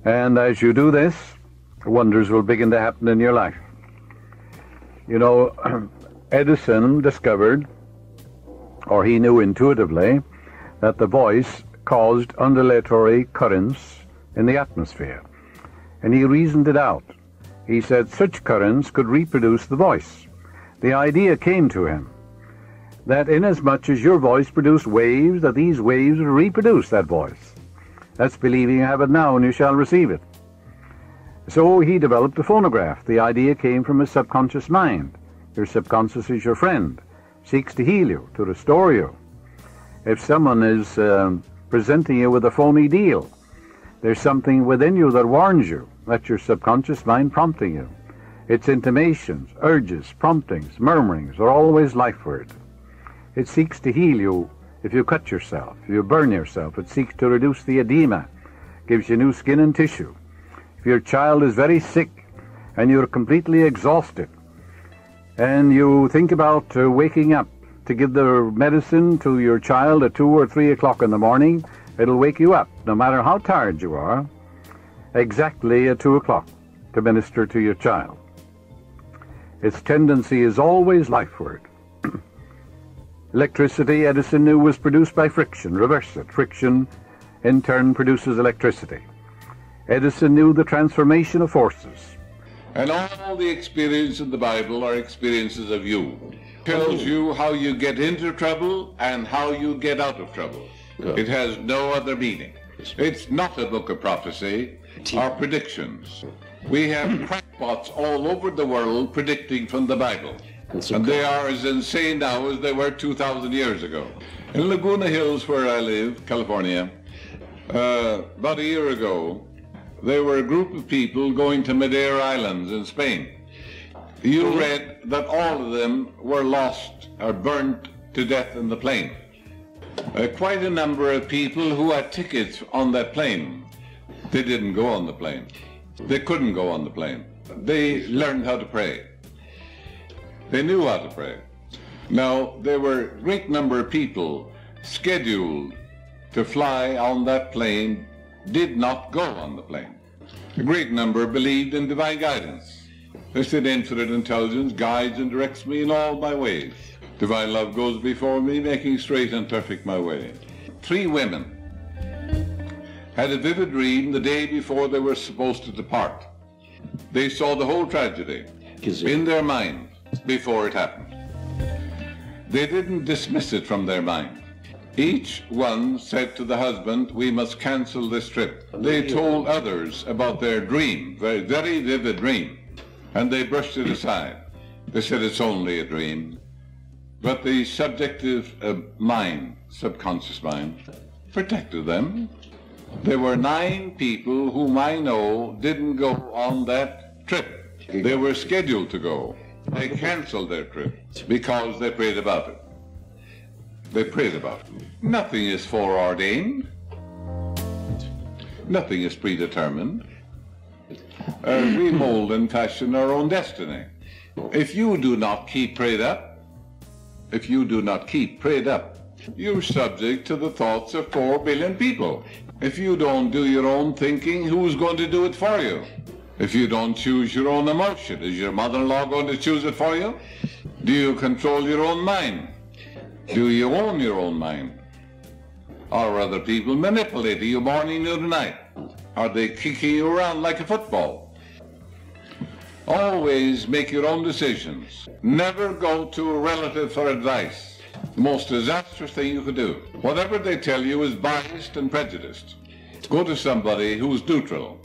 And as you do this, wonders will begin to happen in your life. You know, Edison discovered, or he knew intuitively, that the voice caused undulatory currents in the atmosphere. And he reasoned it out. He said such currents could reproduce the voice. The idea came to him that inasmuch as your voice produced waves, that these waves would reproduce that voice. That's believing you have it now and you shall receive it. So he developed a phonograph. The idea came from his subconscious mind. Your subconscious is your friend, seeks to heal you, to restore you. If someone is presenting you with a phony deal, there's something within you that warns you. That's your subconscious mind prompting you. Its intimations, urges, promptings, murmurings are always life word. It seeks to heal you if you cut yourself, if you burn yourself. It seeks to reduce the edema, gives you new skin and tissue. If your child is very sick and you're completely exhausted and you think about waking up to give the medicine to your child at 2 or 3 o'clock in the morning, it'll wake you up, no matter how tired you are, exactly at 2 o'clock to minister to your child. Its tendency is always life word. Electricity, Edison knew, was produced by friction. Reverse it. Friction, in turn, produces electricity. Edison knew the transformation of forces. And all the experiences in the Bible are experiences of you. It tells you how you get into trouble and how you get out of trouble. Good. It has no other meaning. It's not a book of prophecy or predictions. We have crackpots all over the world predicting from the Bible. And they are as insane now as they were 2,000 years ago. In Laguna Hills, where I live, California, about a year ago, there were a group of people going to Madeira Islands in Spain. You read that all of them were lost or burnt to death in the plane. Quite a number of people who had tickets on that plane, they didn't go on the plane. They couldn't go on the plane. They learned how to pray. They knew how to pray. Now, there were a great number of people scheduled to fly on that plane, did not go on the plane. A great number believed in divine guidance. They said, infinite intelligence guides and directs me in all my ways. Divine love goes before me, making straight and perfect my way. 3 women had a vivid dream the day before they were supposed to depart. They saw the whole tragedy in their mind before it happened. They didn't dismiss it from their mind. Each one said to the husband, we must cancel this trip. They told others about their dream, very, very vivid dream, and they brushed it aside. They said it's only a dream. But the subjective mind, subconscious mind, protected them. There were 9 people whom I know didn't go on that trip. They were scheduled to go. They canceled their trip because they prayed about it. They prayed about it. Nothing is foreordained. Nothing is predetermined. We mold and fashion our own destiny. If you do not keep prayed up, you're subject to the thoughts of 4 billion people. If you don't do your own thinking, who's going to do it for you? If you don't choose your own emotion, is your mother-in-law going to choose it for you? Do you control your own mind? Do you own your own mind? Or other people manipulate you morning, noon, and night? Are they kicking you around like a football? Always make your own decisions. Never go to a relative for advice. The most disastrous thing you could do. Whatever they tell you is biased and prejudiced. Go to somebody who's neutral.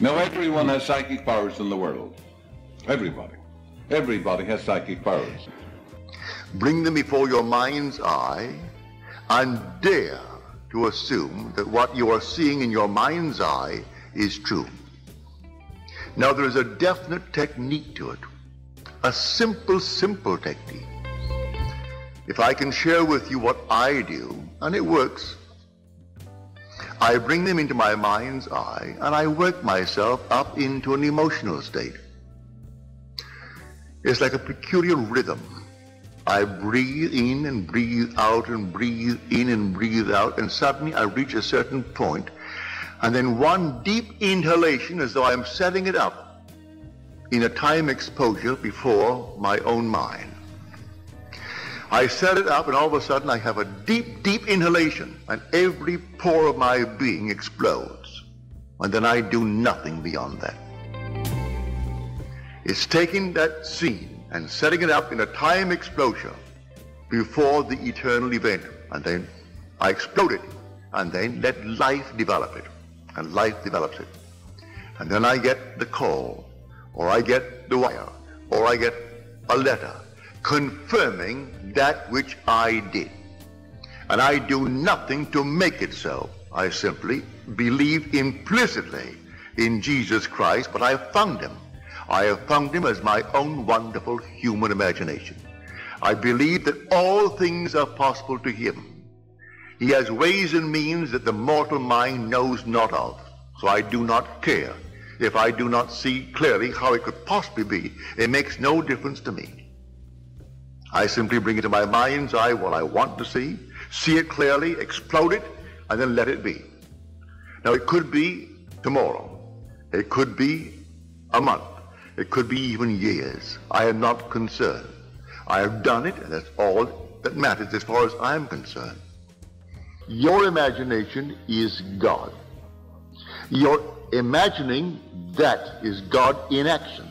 Now, everyone has psychic powers in the world. Everybody. Everybody has psychic powers. Bring them before your mind's eye and dare to assume that what you are seeing in your mind's eye is true. Now, there is a definite technique to it. A simple technique. If I can share with you what I do, and it works, I bring them into my mind's eye and I work myself up into an emotional state. It's like a peculiar rhythm. I breathe in and breathe out and breathe in and breathe out, and suddenly I reach a certain point and then one deep inhalation as though I'm setting it up in a time exposure before my own mind. I set it up, and all of a sudden I have a deep, deep inhalation, and every pore of my being explodes. And then I do nothing beyond that. It's taking that scene and setting it up in a time explosion before the eternal event, and then I explode it, and then let life develop it, and life develops it. And then I get the call, or I get the wire, or I get a letter confirming that which I did. And I do nothing to make it so. I simply believe implicitly in Jesus Christ, but I have found him. I have found him as my own wonderful human imagination. I believe that all things are possible to him. He has ways and means that the mortal mind knows not of. So I do not care if I do not see clearly how it could possibly be. It makes no difference to me. I simply bring it to my mind's eye what I want to see it clearly, explode it, and then let it be. Now it could be tomorrow. It could be a month. It could be even years. I am not concerned. I have done it, and that's all that matters as far as I'm concerned. Your imagination is God. You're imagining that is God in action.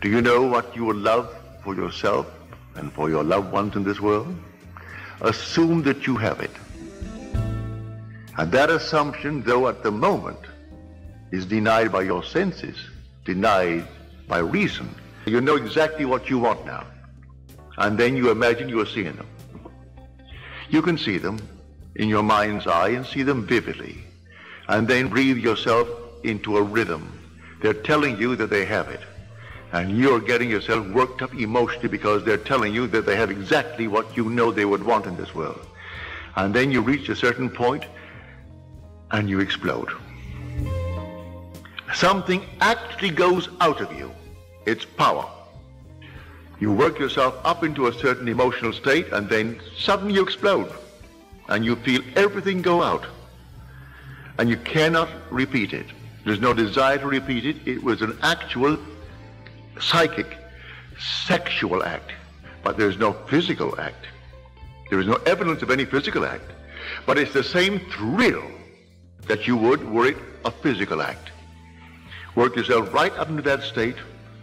Do you know what you will love for yourself and for your loved ones in this world? Assume that you have it. And that assumption, though at the moment, is denied by your senses, denied by reason. You know exactly what you want now. And then you imagine you are seeing them. You can see them in your mind's eye and see them vividly. And then breathe yourself into a rhythm. They're telling you that they have it. And you're getting yourself worked up emotionally because they're telling you that they have exactly what you know they would want in this world. And then you reach a certain point and you explode. Something actually goes out of you. It's power. You work yourself up into a certain emotional state, and then suddenly you explode. And you feel everything go out. And you cannot repeat it. There's no desire to repeat it. It was an actual psychic, sexual act. But there's no physical act. There is no evidence of any physical act. But it's the same thrill that you would were it a physical act. Work yourself right up into that state,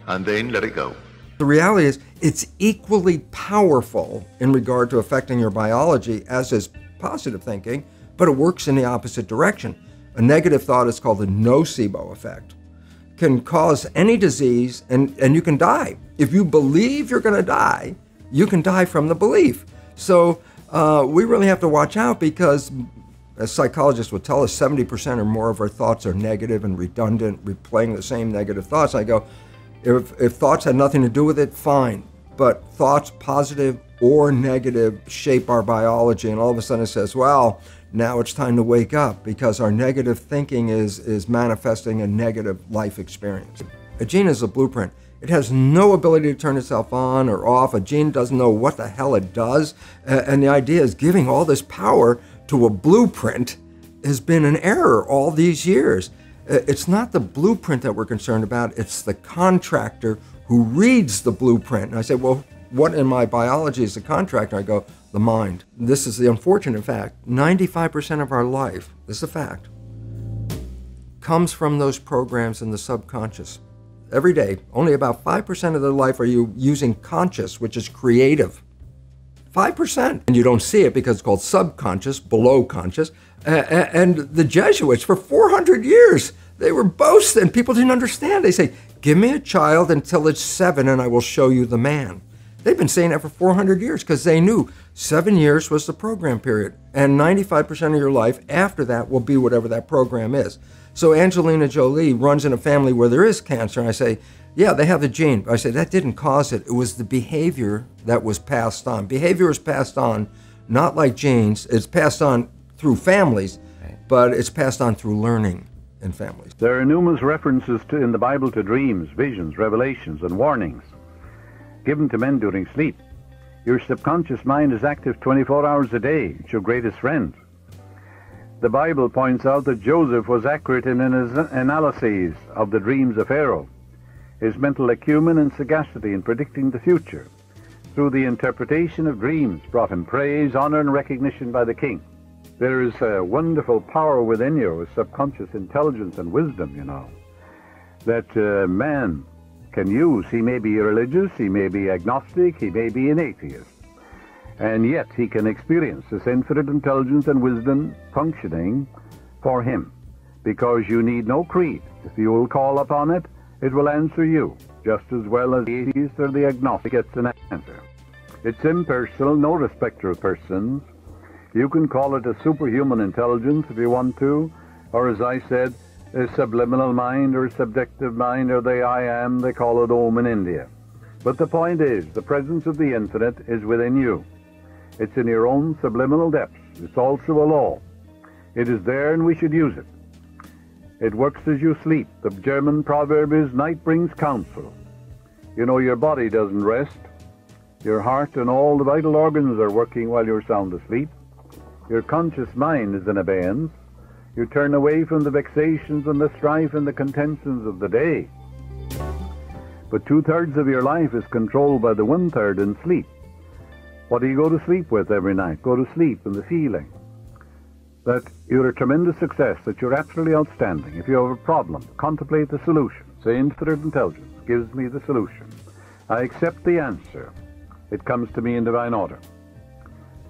and then let it go. The reality is, it's equally powerful in regard to affecting your biology as is positive thinking, but it works in the opposite direction. A negative thought is called the nocebo effect. Can cause any disease, and you can die. If you believe you're going to die, you can die from the belief. So we really have to watch out, because as psychologists would tell us, 70% or more of our thoughts are negative and redundant, replaying the same negative thoughts. I go, if thoughts had nothing to do with it, fine. But thoughts, positive or negative, shape our biology. And all of a sudden it says, well, now it's time to wake up, because our negative thinking is manifesting a negative life experience. A gene is a blueprint. It has no ability to turn itself on or off. A gene doesn't know what the hell it does. And the idea is giving all this power to a blueprint has been an error all these years. It's not the blueprint that we're concerned about, it's the contractor who reads the blueprint. And I say, well, what in my biology is the contractor? I go, the mind. This is the unfortunate fact. 95% of our life, this is a fact, comes from those programs in the subconscious. Every day, only about 5% of their life are you using conscious, which is creative. 5%. And you don't see it because it's called subconscious, below conscious. And the Jesuits, for 400 years, they were boasting. People didn't understand. They say, give me a child until it's 7 and I will show you the man. They've been saying that for 400 years because they knew 7 years was the program period. And 95% of your life after that will be whatever that program is. So Angelina Jolie runs in a family where there is cancer. And I say, yeah, they have the gene. I say, that didn't cause it. It was the behavior that was passed on. Behavior is passed on, not like genes. It's passed on through families, but it's passed on through learning in families. There are numerous references in the Bible to dreams, visions, revelations, and warnings given to men during sleep. Your subconscious mind is active 24 hours a day. It's your greatest friend. The Bible points out that Joseph was accurate in his analyses of the dreams of Pharaoh. His mental acumen and sagacity in predicting the future through the interpretation of dreams brought him praise, honor, and recognition by the king. There is a wonderful power within you, a subconscious intelligence and wisdom, that man can use. He may be religious, he may be agnostic, he may be an atheist, and yet he can experience this infinite intelligence and wisdom functioning for him, because you need no creed. If you will call upon it, it will answer you, just as well as the atheist or the agnostic gets an answer. It's impersonal, no respecter of persons. You can call it a superhuman intelligence if you want to, or as I said, a subliminal mind or a subjective mind, or the I am, they call it Om in India. But the point is, the presence of the infinite is within you. It's in your own subliminal depths. It's also a law. It is there, and we should use it. It works as you sleep. The German proverb is, night brings counsel. Your body doesn't rest. Your heart and all the vital organs are working while you're sound asleep. Your conscious mind is in abeyance. You turn away from the vexations and the strife and the contentions of the day. But 2/3 of your life is controlled by the 1/3 in sleep. What do you go to sleep with every night? Go to sleep in the feeling that you're a tremendous success, that you're absolutely outstanding. If you have a problem, contemplate the solution. Say, infinite intelligence gives me the solution. I accept the answer. It comes to me in divine order.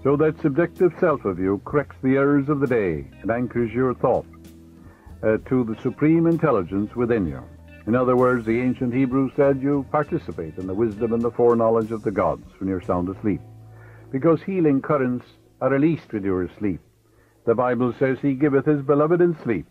So that subjective self of you corrects the errors of the day and anchors your thought to the supreme intelligence within you. In other words, the ancient Hebrews said you participate in the wisdom and the foreknowledge of the gods when you're sound asleep, because healing currents are released when you're asleep. The Bible says he giveth his beloved in sleep.